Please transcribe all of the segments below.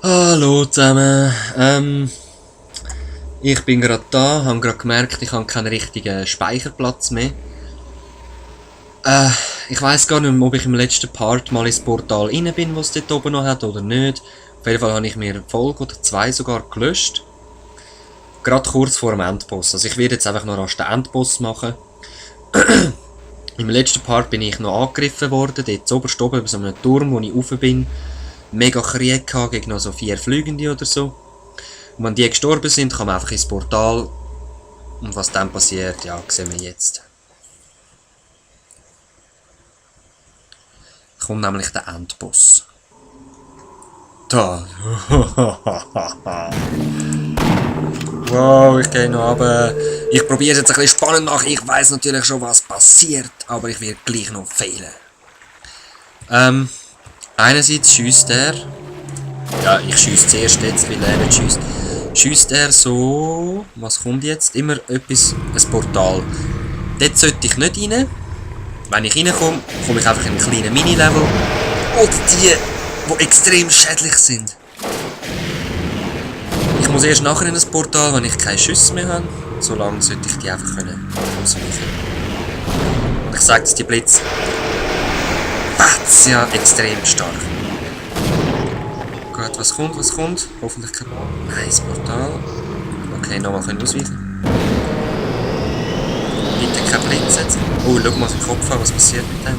Hallo zusammen. Ich bin gerade da, habe gerade gemerkt, ich habe keinen richtigen Speicherplatz mehr. Ich weiß gar nicht mehr, ob ich im letzten Part mal ins Portal rein bin, was es dort oben noch hat oder nicht. Auf jeden Fall habe ich mir eine Folge oder zwei sogar gelöscht. Gerade kurz vor dem Endboss. Also ich werde jetzt einfach noch rasch den Endboss machen. Im letzten Part bin ich noch angegriffen worden, dort oberst oben über so einem Turm, wo ich rauf bin. Mega Krieg gehabt gegen noch so 4 Fliegende oder so. Und wenn die gestorben sind, kann man einfach ins Portal. Und was dann passiert, ja, sehen wir jetzt. Kommt nämlich der Endboss. Da. Wow, ich gehe noch runter. Ich probiere es jetzt ein bisschen spannend nach. Ich weiß natürlich schon, was passiert, aber ich werde gleich noch fehlen. Einerseits schießt er. Ja, ich schiesse zuerst jetzt, weil er nicht schiesst. Schiesst er so. Was kommt jetzt? Immer etwas. Ein Portal. Dort sollte ich nicht rein. Wenn ich reinkomme, komme ich einfach in einen kleinen Mini-Level. Oder die, die extrem schädlich sind. Ich muss erst nachher in ein Portal, wenn ich keine Schüsse mehr habe. Solange sollte ich die einfach ausweichen. Und ich sage, dass die Blitz. Batz, ja, extrem stark. Gut, was kommt, was kommt? Hoffentlich kein. Nein, das Portal. Okay, nochmal können ausweichen. Bitte kein Blitz jetzt. Oh, schau mal den Kopf an, was passiert mit dem.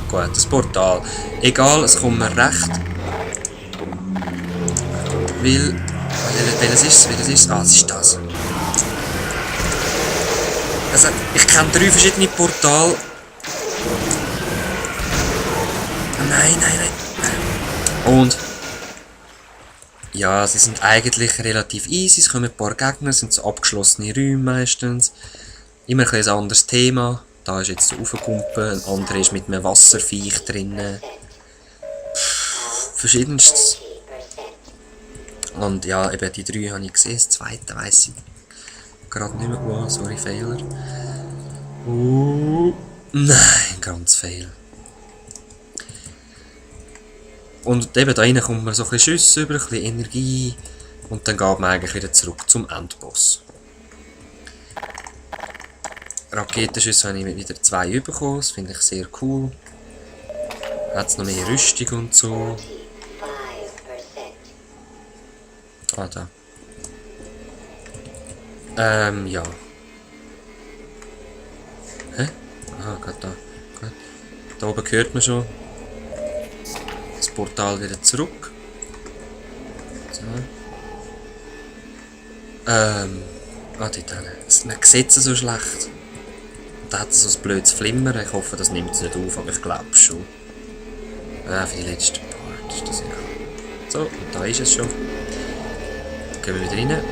Gut, das Portal. Egal, es kommt mir recht. Weil. Welches ist es? Ah, es ist das. Also, ich kenne 3 verschiedene Portale. Nein. Und. Ja, sie sind eigentlich relativ easy. Es kommen ein paar Gegner, sind so abgeschlossene Räume meistens. Immer ein anderes Thema. Da ist jetzt der Aufgumpen, ein anderer ist mit einem Wasserviech drinnen. Verschiedenstes. Und ja, eben die 3 habe ich gesehen, das zweite weiss ich gerade nicht mehr. Oh, sorry, Fehler. Nein, ganz Fail. Und eben da rein kommt man so ein bisschen Schüsse über, ein bisschen Energie. Und dann geht man eigentlich wieder zurück zum Endboss. Raketenschüsse habe ich wieder 2 bekommen, das finde ich sehr cool. Hat es noch mehr Rüstung und so. Ah, da. Ja. Hä? Ah, gerade da. Gut. Da oben hört man schon. Das Portal wieder zurück. So. Dort hin. Man sieht es so schlecht. Und da hat es so ein blödes Flimmern. Ich hoffe, das nimmt es nicht auf, aber ich glaube schon. Für die letzte Part ist das egal. So, und da ist es schon. Gehen wir wieder rein.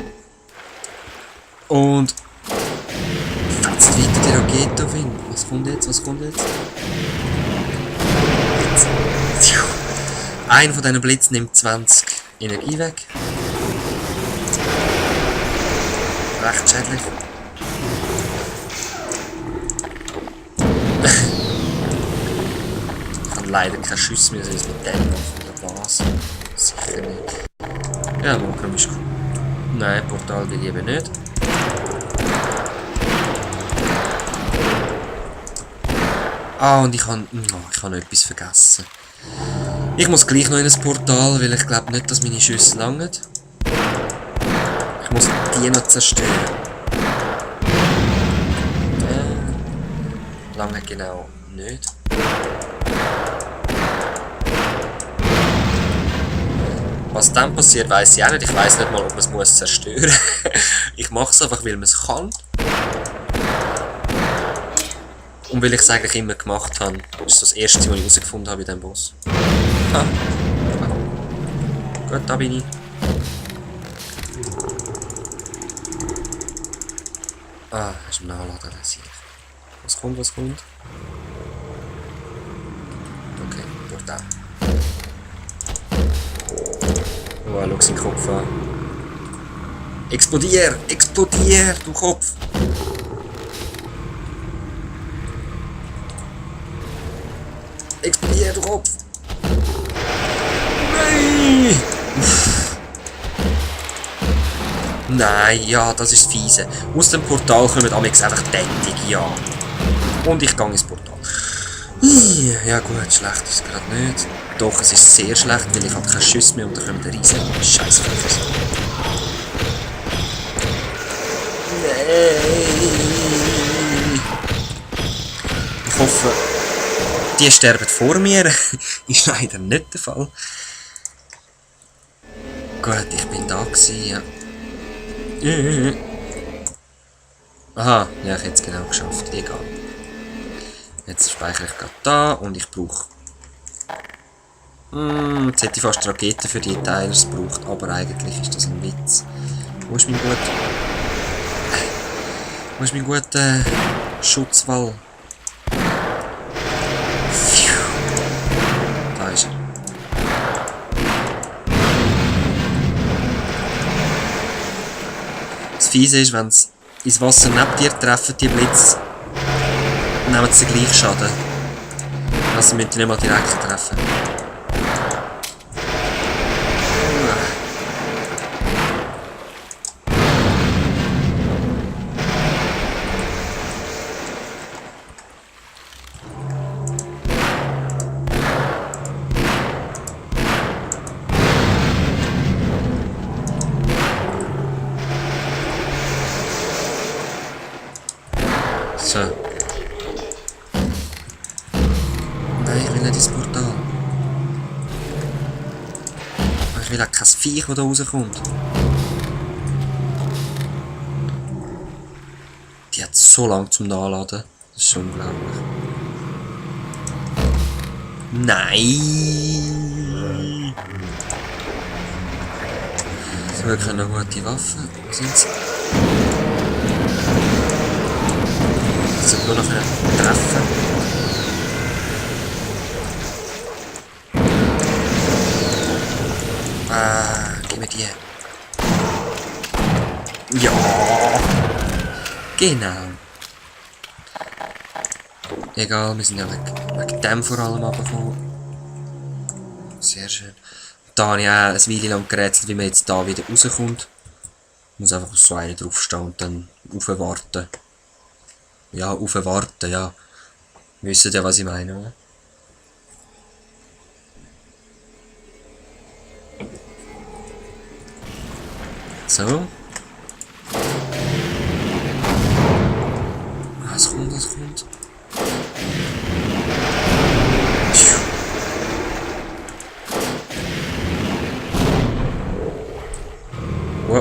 Und fetzt weiter die Rakete auf ihn. Was kommt jetzt? Einer von diesen Blitzen nimmt 20 Energie weg. Recht schädlich. Ich habe leider keine Schüsse mehr, sonst mit dem oder was. Sicher nicht. Ja, Monken ist cool. Nein, Portal will ich eben nicht. Ah, und ich habe noch etwas vergessen. Ich muss gleich noch in ein Portal, weil ich glaube nicht, dass meine Schüsse langen. Ich muss die noch zerstören. Lange genau nicht. Was dann passiert, weiss ich auch nicht. Ich weiss nicht mal, ob man es muss zerstören. Ich mache es einfach, weil man es kann. Und weil ich es eigentlich immer gemacht habe. Das ist das erste, was ich herausgefunden habe bei diesem Boss. Ah. Gut, da bin ich. Ah, ist ein Nachladen, das ich. Was kommt? Okay, Portal. Oh, schau seinen Kopf an. Explodier, du Kopf! Explodier, du Kopf! Nein! Nein, ja, das ist das Fiese. Aus dem Portal kommen amigs einfach tätig, ja. Und ich gehe ins Portal. Ja gut, schlecht ist es gerade nicht. Doch, es ist sehr schlecht, weil ich habe keine Schüsse mehr und da kommen riesen Scheiße. Ich hoffe, die sterben vor mir. Ist leider nicht der Fall. Gut, ich bin da gewesen, ja. Aha, ja, ich hätte es genau geschafft. Egal. Jetzt speichere ich gerade da und ich brauche... jetzt hätte ich fast Raketen für die Teilers gebraucht, aber eigentlich ist das ein Witz. Wo ist mein guter Schutzwall? Da ist er. Das Fiese ist, wenn sie ins Wasser neben dir treffen, die Blitz, nehmen sie gleich Schaden. Also müssen die nicht mal direkt treffen. So. Nein, ich will nicht ins Portal. Ich will auch kein Viech, das da rauskommt. Die hat so lange zum Nachladen. Das ist schon unglaublich. Nein! Das sind wirklich noch gute Waffen. Sind sie? Ich sollte nur noch einen treffen. Gib mir die. Ja! Genau. Egal, wir sind ja wegen dem vor allem abgekommen. Sehr schön. Da habe ich auch eine Weile lang gerätselt, wie man jetzt da wieder rauskommt. Ich muss einfach auf so einen draufstehen und dann aufwarten. Ja, aufwarten, ja. Wir wissen ja, was ich meine, oder? So. Es kommt, es kommt.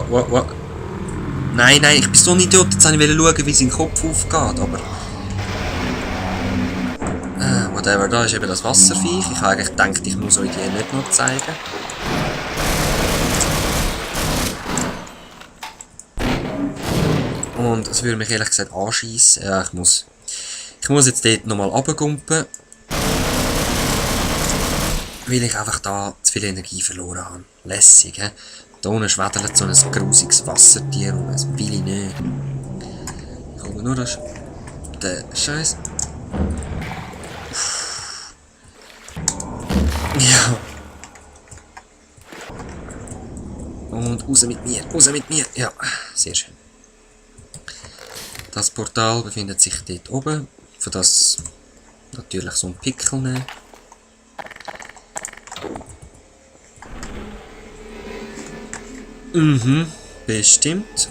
What? Nein, ich bin so ein Idiot. Jetzt wollte ich schauen, wie sein Kopf aufgeht, aber... whatever, da ist eben das Wasserviech. Ich habe eigentlich gedacht, ich muss euch die nicht noch zeigen. Und es würde mich ehrlich gesagt anschiessen. Ja, ich muss jetzt dort nochmal runtergumpen. Weil ich einfach da zu viel Energie verloren habe. Lässig, hä? Da unten schwedelt so ein grusiges Wassertier und das will ich nicht. Ich hole nur das... den Scheiß. Ja. Und raus mit mir. Ja, sehr schön. Das Portal befindet sich dort oben. Für das natürlich so ein Pickel nehmen. Bestimmt.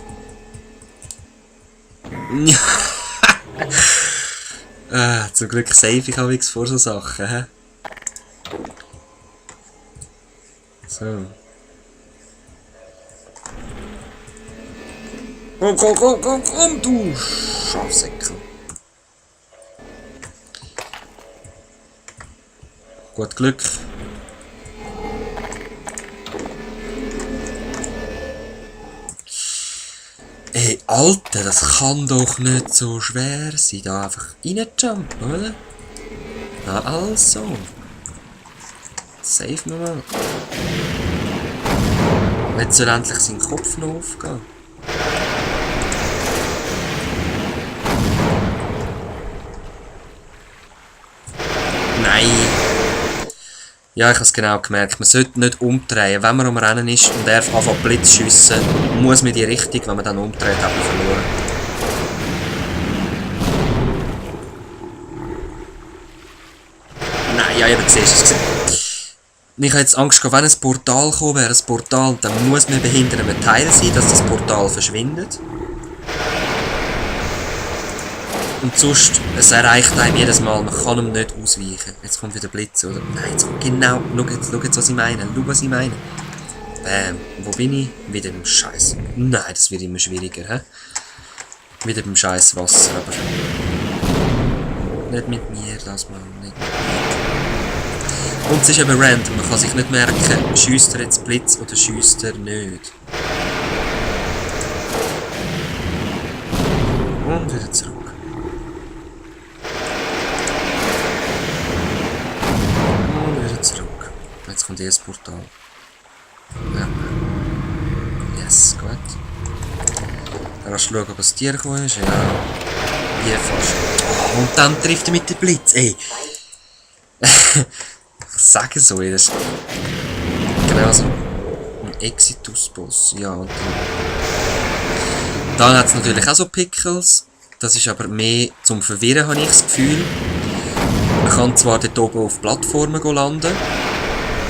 Zum Glück safe ich habe nichts vor so Sachen. He? So. Komm, du Schafsäckel. Gut Glück. Ey, Alter, das kann doch nicht so schwer sein. Da einfach reinjumpen, oder? Na also. Save nochmal. Jetzt soll endlich sein Kopf noch aufgehen. Nein. Ja, ich habe es genau gemerkt. Man sollte nicht umdrehen. Wenn man am Rennen ist und er anfängt Blitz zu schiessen, muss man die Richtung, wenn man dann umdreht, hat man verloren. Nein, ja, eben, siehst du es. Ich habe jetzt Angst gehabt, wenn ein Portal kommen wäre, ein Portal, dann muss man hinter einem Teil sein, dass das Portal verschwindet. Und sonst, es erreicht einem jedes Mal, man kann ihm nicht ausweichen. Jetzt kommt wieder Blitz, oder? Nein, jetzt kommt genau, schau jetzt, was ich meine, schau, was ich meine. Wo bin ich? Wieder im Scheiß. Nein, das wird immer schwieriger, hä? Wieder beim Scheiß Wasser, aber... Nicht mit mir, das mal, nicht mit mir. Und es ist eben random, man kann sich nicht merken, schiesst er jetzt Blitz oder schiesst er nicht. Und wieder zurück. Zurück. Jetzt kommt das Portal. Ja. Yes, gut. Dann kannst du schauen, ob das Tier gekommen ist. Ja. Hier fast. Oh, und dann trifft er mit dem Blitz. Ey. Ich sage so, das ist genau so ein Exitus-Boss. Ja, und dann hat es natürlich auch so Pickles. Das ist aber mehr zum Verwirren, habe ich das Gefühl. Man kann zwar dort oben auf Plattformen landen.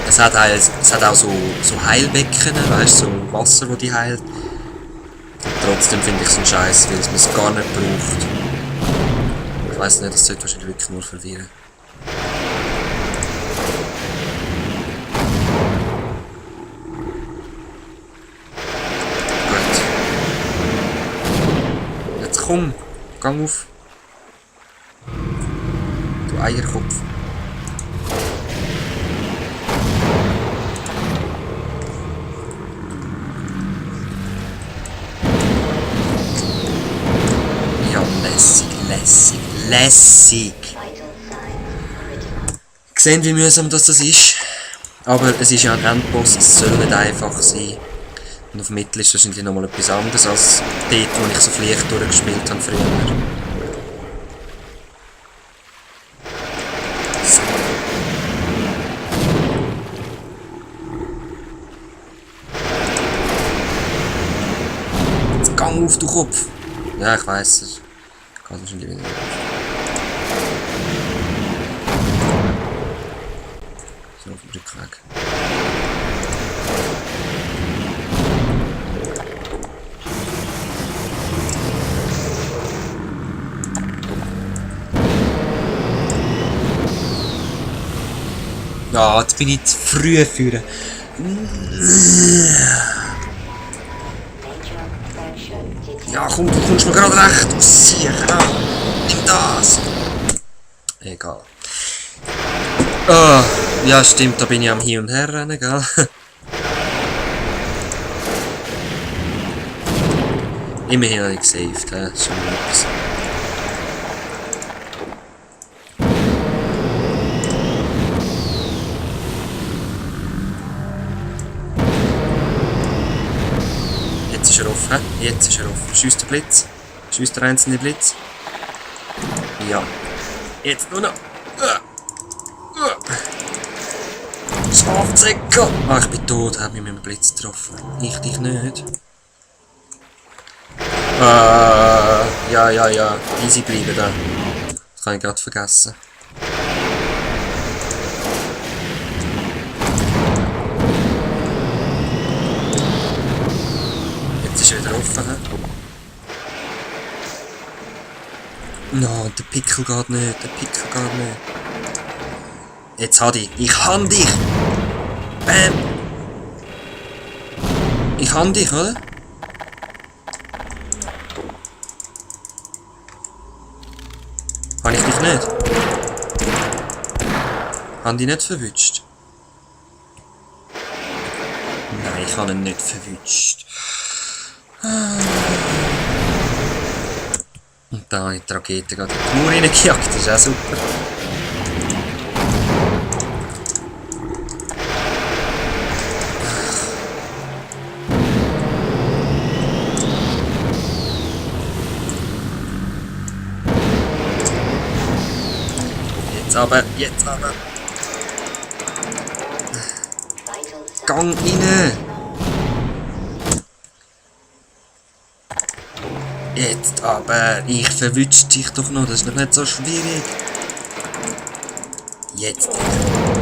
Es hat auch so Heilbecken, weißt du, so Wasser, das die heilt. Und trotzdem finde ich es ein Scheiß, weil man es gar nicht braucht. Ich weiss nicht, das sollte wahrscheinlich wirklich nur verwirren. Gut. Jetzt komm, gang auf. Du Eierkopf. Ja, lässig. Sehen, wie mühsam das ist. Aber es ist ja ein Endboss, es soll nicht einfach sein. Und auf Mittel ist wahrscheinlich nochmal etwas anderes als dort, wo ich so vielleicht durchgespielt habe früher. So. Jetzt gang auf, du Kopf! Ja, ich weiss es. Ich kann wahrscheinlich wieder. So, auf dem Rückweg. Ja, jetzt bin ich zu früh für. Ja, komm, du kommst mir gerade recht. Sicher, nimm das. Egal. Ah, ja, stimmt, da bin ich am Hin- und Herrennen, gell? Immerhin habe ich gesaved, hä? Schon mal etwas. Jetzt ist er offen, hä? Jetzt ist er offen. Schiesst der Blitz? Schiesst der einzelne Blitz? Ja. Jetzt nur noch. Schafzecke! Ah, ich bin tot, hat mich mit dem Blitz getroffen. Ich dich nicht. Ja. Easy bleiben da. Das kann ich gerade vergessen. Jetzt ist er wieder offen. No, der Pickel geht nicht. Jetzt habe ich. Ich habe dich! Bam! Ich habe dich, oder? Habe ich dich nicht? Haben die nicht verwünscht? Nein, ich habe ihn nicht verwünscht. Und da habe ich die Rakete gerade in die Mauer reingejagt, das ist auch super. Jetzt aber. Gang rein! Jetzt aber, ich verwünsche dich doch noch, das ist doch nicht so schwierig. Jetzt,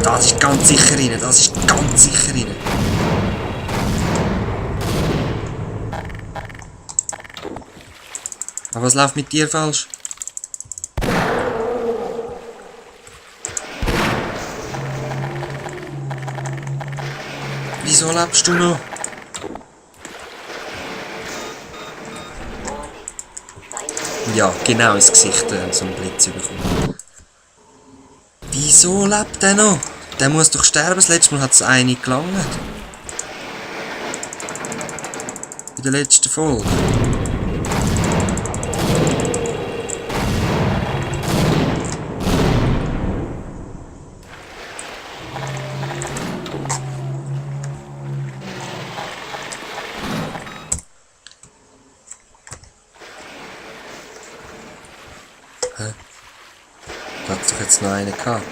das ist ganz sicher rein, das ist ganz sicher rein. Aber was läuft mit dir falsch? Wieso lebst du noch? Ja, genau ins Gesicht so einen Blitz bekommen. Wieso lebt der noch? Der muss doch sterben, das letzte Mal hat es eine gelangt. In der letzten Folge. Hä? Da hat es doch jetzt noch einen gehabt.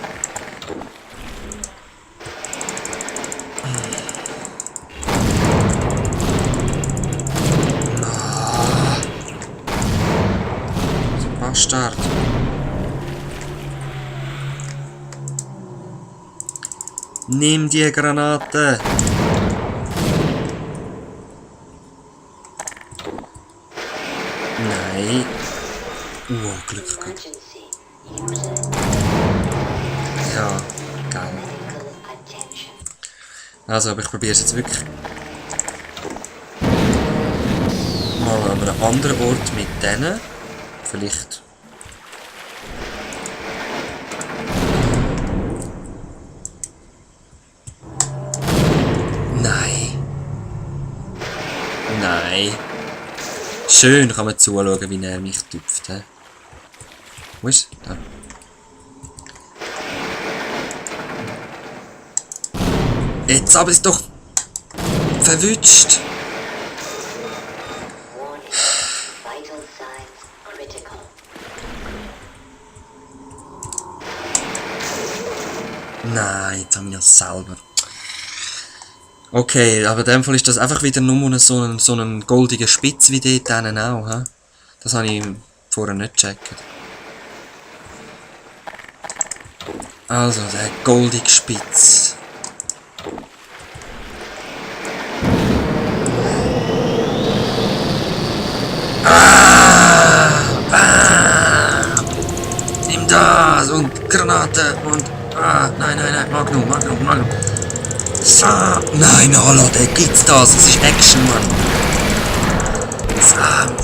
Bastard. Nimm die Granate. Nein. Glück gehabt. Ja, geil. Also, aber ich probiere es jetzt wirklich mal an einem anderen Ort mit denen. Vielleicht. Nein. Nein. Schön kann man zuschauen, wie er mich tüpft. He? Wo ist er? Da. Jetzt aber ist doch verwünscht. Nein, jetzt haben wir ja selber. Okay, aber in dem Fall ist das einfach wieder nur so ein goldiger Spitz wie dort denen auch. He? Das habe ich vorher nicht gecheckt. Also, der goldige Spitz. Nimm das und Granate und... nein, Magnum. Sam! Nein, hallo, der gibt's das. Es ist Action, Mann. Sam.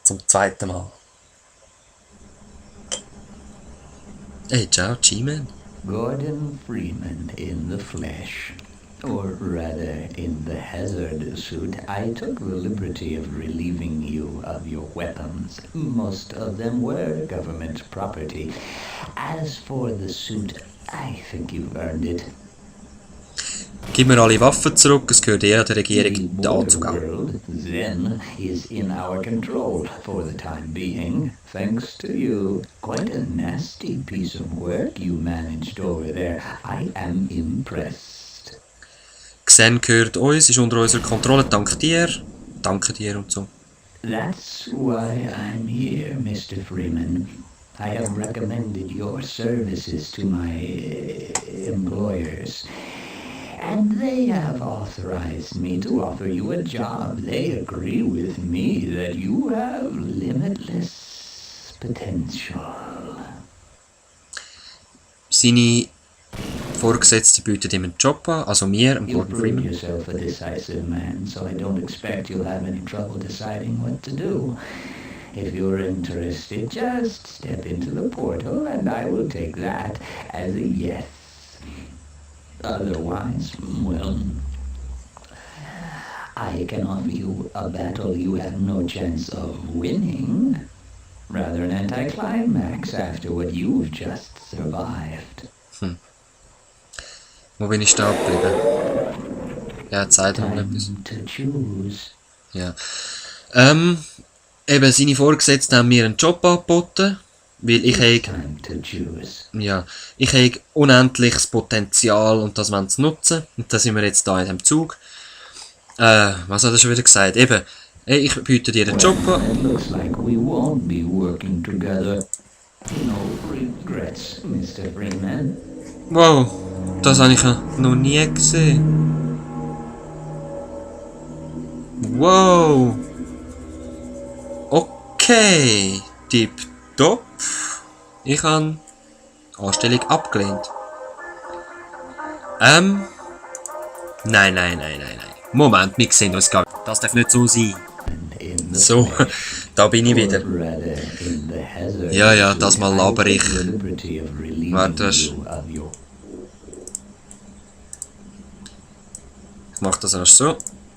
Zum zweiten Mal. Hey, ciao, G-Man. Gordon Freeman in the flesh. Or rather, in the hazard suit, I took the liberty of relieving you of your weapons. Most of them were government property. As for the suit, I think you've earned it. Gib mir alle Waffen zurück, es gehört eher der Regierung The der border Anzug an. world, then, is in our control for the time being, thanks to you. Quite a nasty piece of work you managed over there. I am impressed. Xen gehört uns, ist unter unserer Kontrolle, dank dir. Danke dir und so. That's why I'm here, Mr. Freeman. I have recommended your services to my employers. And they have authorized me to offer you a job. They agree with me that you have limitless potential. Seine Vorgesetzte bietet ihm einen Job an, also mir, You've Gordon proved Freeman. yourself a decisive man, so I don't expect you'll have any trouble deciding what to do. If you're interested, just step into the portal and I will take that as a yes. Otherwise, well, I can offer you a battle you have no chance of winning. Rather an anticlimax after what you've just survived. Wo bin ich stehen geblieben? Ja, Zeit noch etwas. Time to choose. Ja. Eben, seine Vorgesetzten haben mir einen Job angeboten, weil ich habe Time to choose. ja, ich habe unendliches Potenzial und das wollen sie nutzen. Und da sind wir jetzt da in dem Zug. Was hat er schon wieder gesagt? Eben, hey, ich biete dir einen Job an. It looks like we won't be working together. No regrets, Mr. Freeman. Wow, das habe ich ja noch nie gesehen. Wow. Okay, tipptopp. Ich habe Anstellung abgelehnt. Nein. Moment, wir sehen uns gar nicht. Das darf nicht so sein. In the So, da bin ich wieder. rather in the hazard. Ja, das mal laber ich. The liberty of relieving Warte. you of your Ich mache das erst so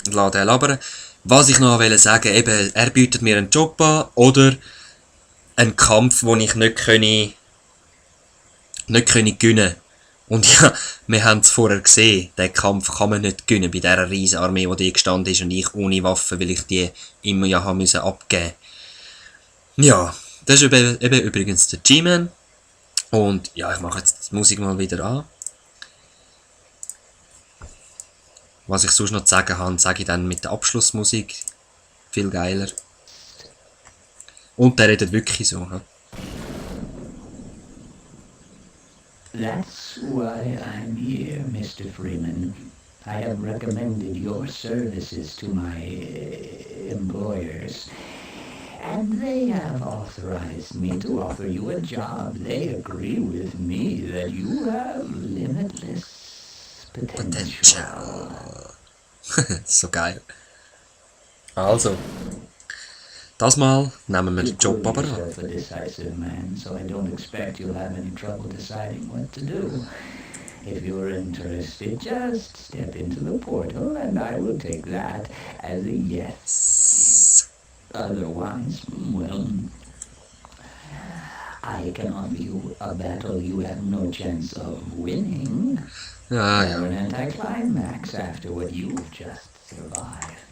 und lade den labern. Was ich noch wollte sagen, eben, er bietet mir einen Job an oder einen Kampf, den ich nicht gewinnen. Und ja, wir haben es vorher gesehen, den Kampf kann man nicht gewinnen bei dieser riesen Armee, die gestanden ist und ich ohne Waffen, weil ich die immer ja haben müssen abgeben. Ja, das ist eben übrigens der G-Man. Und ja, ich mache jetzt die Musik mal wieder an. Was ich sonst noch zu sagen habe, sage ich dann mit der Abschlussmusik. Viel geiler. Und der redet wirklich so. He? That's why I'm here, Mr. Freeman. I have recommended your services to my employers, and they have authorized me to offer you a job. They agree with me that you have limitless potential. So geil. Also. Das Mal nehmen wir den Job aber an. yourself a decisive man, so I don't expect you'll have any trouble deciding what to do. If you're interested, just step into the portal and I will take that as a yes. Otherwise, well, I can offer you a battle you have no chance of winning. Ja, Or ja. an anticlimax after what you've just survived.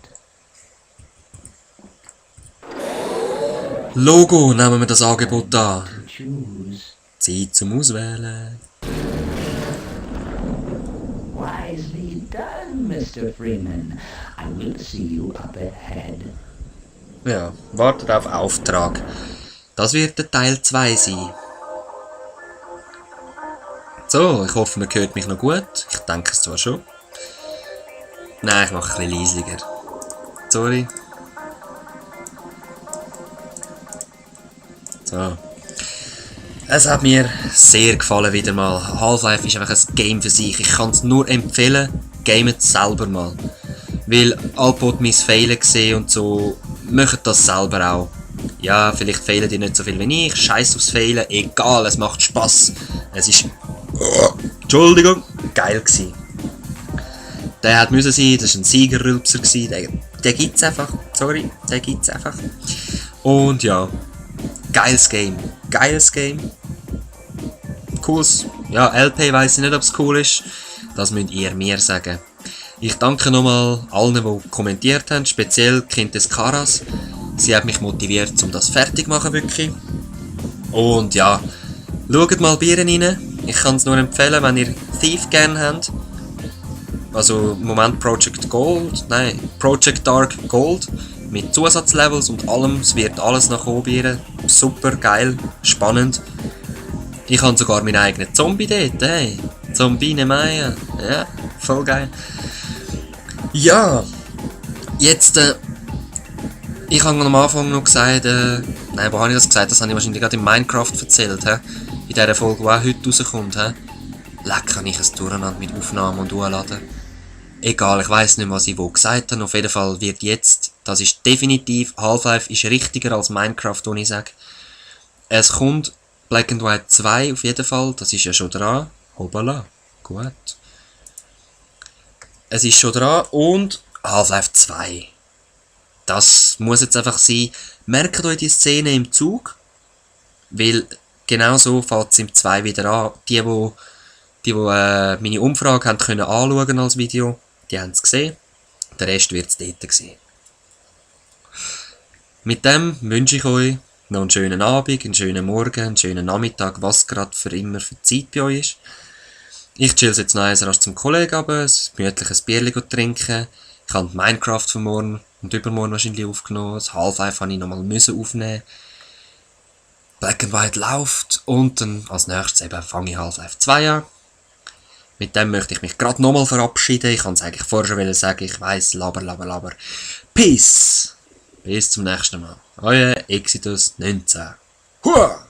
Logo nehmen wir das Angebot an. To choose. Zeit zum Auswählen. Wisely done, Mr. Freeman. I will see you up ahead. Ja, wartet auf Auftrag. Das wird der Teil 2 sein. So, ich hoffe, man hört mich noch gut. Ich denke es zwar schon. Nein, ich mache ein bisschen leisiger. Sorry. So. Es hat mir sehr gefallen wieder mal. Half-Life ist einfach ein Game für sich. Ich kann es nur empfehlen, gamet selber mal. Weil Alpot mein Fehlen gesehen und so, macht das selber auch. Ja, vielleicht fehlen die nicht so viel wie ich. Scheiß aufs Fehlen, egal, es macht Spass. Es ist Entschuldigung, geil gsi. Der hat müssen sein, das war ein Siegerrülpser gsi. Der gibt's einfach. Sorry, der gibt's einfach. Und ja, geiles Game. Cooles. Ja, LP weiss ich nicht, ob es cool ist. Das müsst ihr mir sagen. Ich danke nochmal allen, die kommentiert haben, speziell Kintes Karas. Sie hat mich motiviert, um das fertig zu machen, wirklich. Und ja, schaut mal Bieren rein. Ich kann es nur empfehlen, wenn ihr Thief gerne habt. Also im Moment Project Dark Gold. Mit Zusatzlevels und allem. Es wird alles nach oben bieren. Super geil, spannend. Ich habe sogar meinen eigenen Zombie dort, hey. Zombie Nemaya. Ja, voll geil. Ja, jetzt, ich habe am Anfang noch gesagt, nein, wo habe ich das gesagt? Das habe ich wahrscheinlich gerade in Minecraft erzählt, he? In dieser Folge, die auch heute rauskommt, he? Leck, kann ich ein Durcheinander mit Aufnahmen und Hochladen. Egal, ich weiss nicht, was ich wo gesagt habe. Auf jeden Fall wird jetzt, das ist definitiv, Half-Life ist richtiger als Minecraft, wo ich sage. Es kommt Black and White 2 auf jeden Fall, das ist ja schon dran. Hoppala, gut. Es ist schon dran und Half-Life 2. Das muss jetzt einfach sein. Merkt euch die Szene im Zug, weil genau so fängt es im 2 wieder an. Die meine Umfrage haben können anschauen als Video, die haben es gesehen. Der Rest wird es dort sehen. Mit dem wünsche ich euch noch einen schönen Abend, einen schönen Morgen, einen schönen Nachmittag, was gerade für immer für Zeit bei euch ist. Ich chill jetzt noch rasch zum Kollegen runter, ein gemütliches Bierchen trinken. Ich habe Minecraft von morgen und übermorgen wahrscheinlich aufgenommen. Das Half-Life habe ich nochmal aufnehmen. Black and White läuft und dann als nächstes eben fange ich Half-Life 2 an. Mit dem möchte ich mich gerade nochmal verabschieden. Ich kann es eigentlich vorher schon sagen, ich weiss, laber. Peace! Bis zum nächsten Mal. Euer Exodus 19. Hua!